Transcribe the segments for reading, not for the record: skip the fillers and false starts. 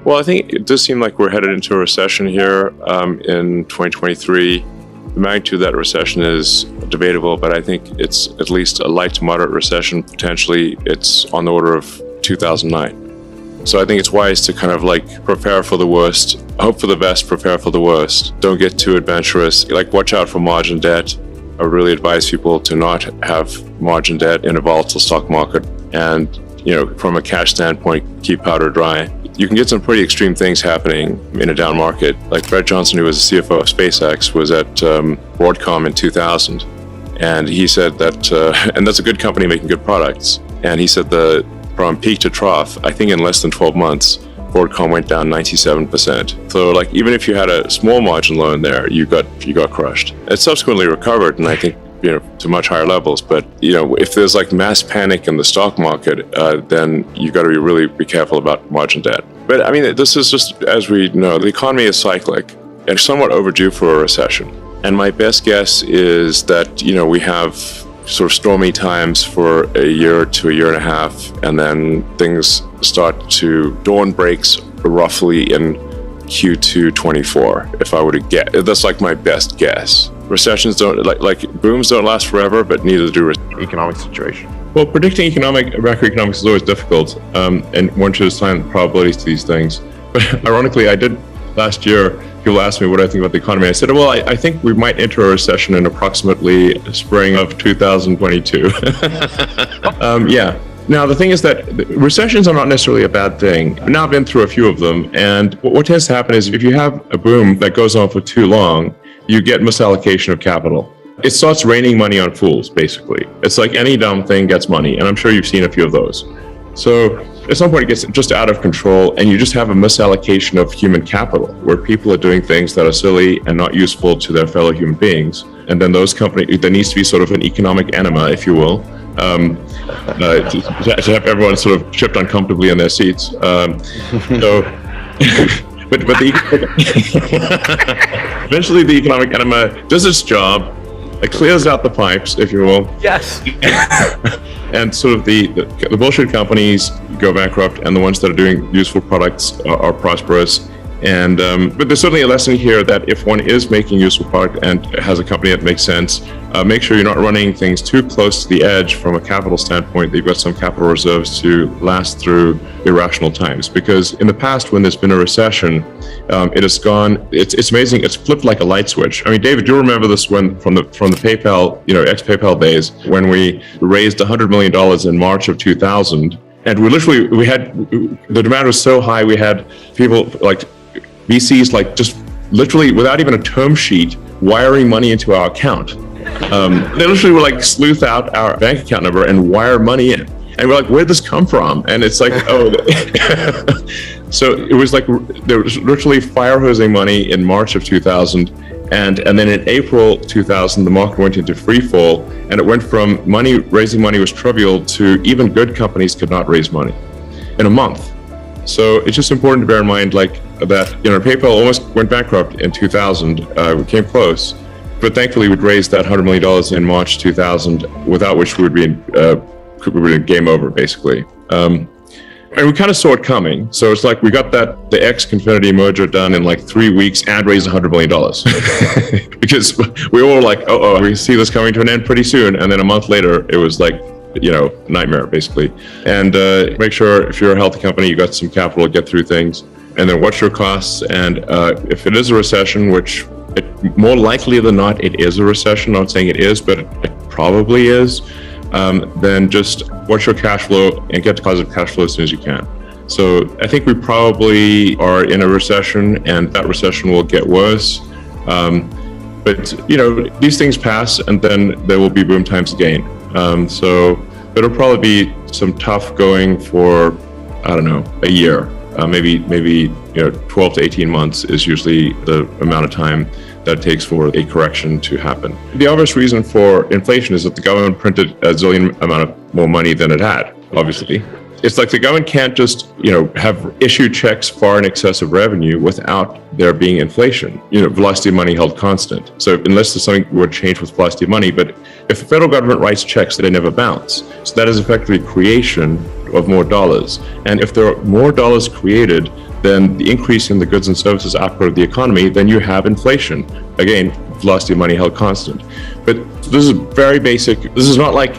Well, I think it does seem like we're headed into a recession here in 2023. The magnitude of that recession is debatable, but I think it's at least a light to moderate recession. Potentially, it's on the order of 2009. So I think it's wise to kind of like prepare for the worst, hope for the best, prepare for the worst. Don't get too adventurous. Like, watch out for margin debt. I would really advise people to not have margin debt in a volatile stock market. And, from a cash standpoint, keep powder dry. You can get some pretty extreme things happening in a down market. Like Brett Johnson, who was the CFO of SpaceX, was at WorldCom in 2000. And he said that, and that's a good company making good products. And he said that from peak to trough, I think in less than 12 months, WorldCom went down 97%. So like, even if you had a small margin loan there, you got crushed. It subsequently recovered, and I think, to much higher levels. But, if there's like mass panic in the stock market, then you got to really be careful about margin debt. But I mean, this is just, as we know, the economy is cyclic and somewhat overdue for a recession. And my best guess is that, we have sort of stormy times for a year to a year and a half, and then things start to, dawn breaks roughly in Q2 24, if I were to guess. That's like my best guess. Recessions don't, like booms don't last forever, but neither do economic situation. Well, predicting macroeconomics is always difficult, and one should assign probabilities to these things. But ironically, I did last year. People asked me what I think about the economy. I said, well, I think we might enter a recession in approximately spring of 2022. Yeah. Now, the thing is that recessions are not necessarily a bad thing. I've now been through a few of them, and what tends to happen is if you have a boom that goes on for too long, you get misallocation of capital. It starts raining money on fools, basically. It's like any dumb thing gets money, and I'm sure you've seen a few of those. So at some point it gets just out of control, and you just have a misallocation of human capital, where people are doing things that are silly and not useful to their fellow human beings. And then those companies, there needs to be sort of an economic enema, if you will, to have everyone sort of shift uncomfortably in their seats. But eventually the economic enema does its job. It clears out the pipes, if you will. Yes. And sort of the bullshit companies go bankrupt, and the ones that are doing useful products are prosperous. And but there's certainly a lesson here that if one is making useful product and has a company that makes sense, make sure you're not running things too close to the edge from a capital standpoint, that you've got some capital reserves to last through irrational times. Because in the past, when there's been a recession, it has gone, it's amazing, it's flipped like a light switch. I mean, David, do you remember this when from the PayPal, ex-PayPal days, when we raised $100 million in March of 2000, and we had, the demand was so high, we had people like VCs, like just literally without even a term sheet, wiring money into our account. They literally would like sleuth out our bank account number and wire money in. And we're like, where'd this come from? And it's like, oh. So it was like, there was literally fire hosing money in March of 2000. And then in April 2000, the market went into free fall, and it went from raising money was trivial to even good companies could not raise money in a month. So it's just important to bear in mind, like, that, PayPal almost went bankrupt in 2000. We came close, but thankfully we'd raised that $100 million in March 2000, without which we would be in game over, basically. And we kind of saw it coming. So it's like we got the X-Confinity merger done in like 3 weeks and raised $100 million. Because we were like, oh, we see this coming to an end pretty soon. And then a month later, it was like, nightmare, basically. And make sure if you're a healthy company, you got some capital to get through things. And then watch your costs. And if it is a recession, which more likely than not, it is a recession. I'm not saying it is, but it probably is. Then just watch your cash flow and get to positive cash flow as soon as you can. So I think we probably are in a recession, and that recession will get worse. But these things pass, and then there will be boom times again. So it'll probably be some tough going for, I don't know, a year. Maybe 12 to 18 months is usually the amount of time that it takes for a correction to happen. The obvious reason for inflation is that the government printed a zillion amount of more money than it had, obviously. It's like the government can't just, have issued checks far in excess of revenue without there being inflation. Velocity of money held constant. So unless there's something would change with velocity of money, but if the federal government writes checks, they never bounce. So that is effectively creation of more dollars. And if there are more dollars created, then the increase in the goods and services output of the economy, then you have inflation. Again, velocity of money held constant. But this is very basic. This is not like,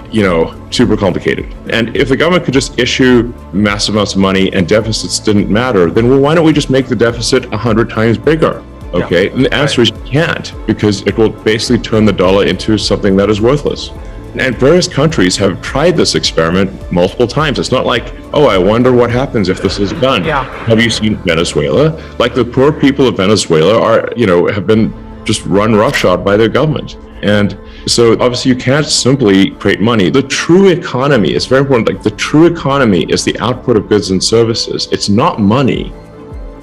super complicated. And if the government could just issue massive amounts of money and deficits didn't matter, then why don't we just make the deficit 100 times bigger? Okay, and the answer is you can't, because it will basically turn the dollar into something that is worthless. And various countries have tried this experiment multiple times. It's not like, oh, I wonder what happens if this is done. Have you seen Venezuela? Like, the poor people of Venezuela have been just run roughshod by their government. And so obviously you can't simply create money. The true economy is very important. Like, the true economy is the output of goods and services. It's not money.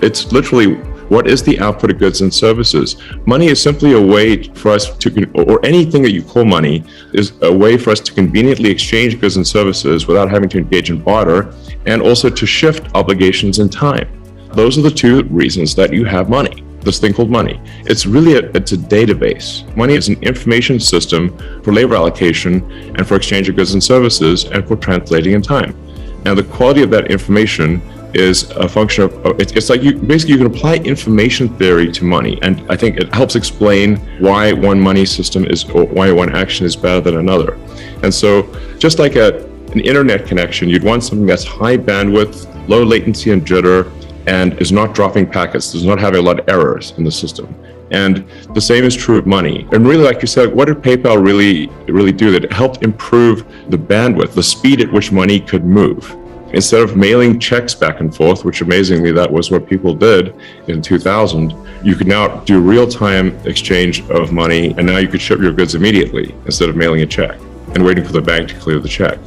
It's literally, what is the output of goods and services? Money is simply a way for us to, or anything that you call money, is a way for us to conveniently exchange goods and services without having to engage in barter, and also to shift obligations in time. Those are the two reasons that you have money, this thing called money. It's really it's a database. Money is an information system for labor allocation and for exchange of goods and services and for translating in time. Now, the quality of that information is a function of, it's like you can apply information theory to money, and I think it helps explain why one money system is, or why one action is better than another. And so just like an internet connection, you'd want something that's high bandwidth, low latency and jitter, and is not dropping packets, does not have a lot of errors in the system. And the same is true of money. And really, like you said, what did PayPal really do? That it helped improve the bandwidth, the speed at which money could move. Instead of mailing checks back and forth, which amazingly that was what people did in 2000, you could now do real-time exchange of money, and now you could ship your goods immediately instead of mailing a check and waiting for the bank to clear the check.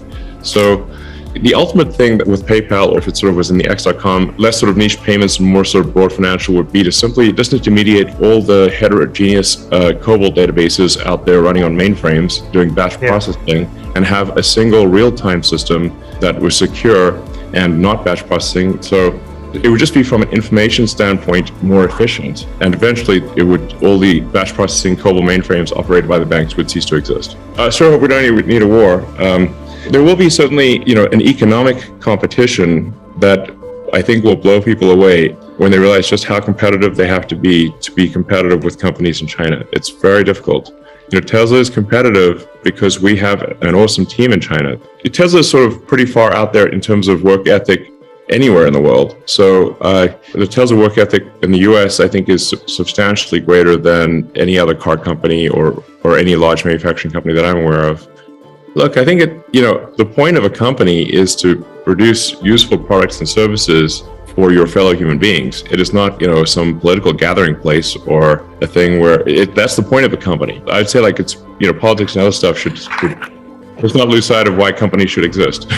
So the ultimate thing that with PayPal, or if it sort of was in the X.com, less sort of niche payments and more sort of broad financial, would be to simply just intermediate all the heterogeneous COBOL databases out there running on mainframes doing batch processing, and have a single real-time system that was secure and not batch processing. So it would just be, from an information standpoint, more efficient. And eventually all the batch processing COBOL mainframes operated by the banks would cease to exist. I sure hope we don't need a war. There will be certainly, an economic competition that I think will blow people away when they realize just how competitive they have to be competitive with companies in China. It's very difficult. Tesla is competitive because we have an awesome team in China. Tesla is sort of pretty far out there in terms of work ethic anywhere in the world. So the Tesla work ethic in the US, I think, is substantially greater than any other car company or any large manufacturing company that I'm aware of. Look, I think the point of a company is to produce useful products and services for your fellow human beings. It is not, some political gathering place or a thing where that's the point of a company. I'd say, like, it's, politics and other stuff should let's not lose sight of why companies should exist.